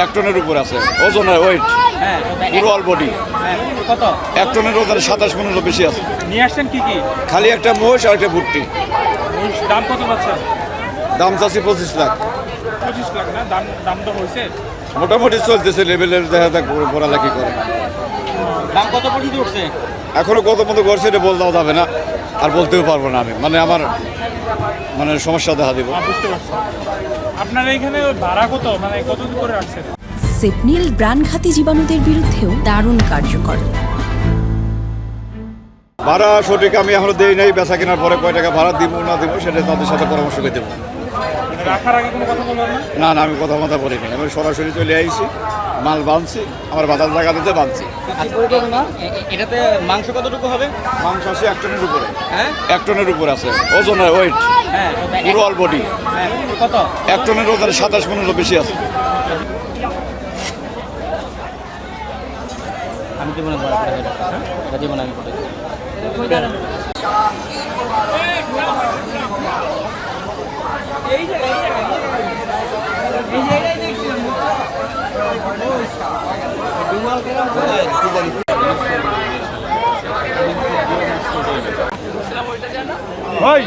1 টনের উপর আছে ওজনের ওয়েট পুরো অল বডি কত 1 টনের ওজন 27-15 বেশি আছে। নিয়ে আসছেন কি কি? খালি একটা মোষ আর একটা ভুট্টি। দাম কত পাচ্ছেন? দাম চাচ্ছি 25 লাখ। 25 লাখ না? দাম তো হয়েছে, মোটামুটি চলতেছে লেভেলের, দেখা যাক পড়ালেখি করে। দাম কত পর্যন্ত উঠছে? এখনো কত মতো করছে এটা বলতেও যাবে না, আর বলতেও পারবো না আমি, মানে আমার সমস্যা দেখা দিব। বুঝতে পারছি। আপনার এইখানে ভাড়া কত, মানে কত করে রাখছেন? সেপনিল প্রাণঘাতী জীবাণুদের বিরুদ্ধেও দারুণ কার্যকর। ভাড়া সঠিক আমি এখনো দেই নাই, বেচা কেনার পরে কয় টাকা ভাড়া দিব না দিব সেটা তাদের সাথে পরামর্শ করে দেবো। মানে রাখার আগে কোনো কথা বলবেন না? না, আমি কথা বলিনি, আমি সরাসরি চলে আইছি, মাল বাঁধছি, আমার বাজার জায়গা দিতে বাঁধছি। এটাতে মাংস কতটুকু হবে? মাংস আছে 1 টনের উপরে। হ্যাঁ 1 টনের উপর আছে ওজনের ওয়েট হ্যাঁ পুরো অল বডি। কত 1 টনের ওজন 27-15 বেশি আছে। আমি জীবনে জীবনে আমি করে ভাই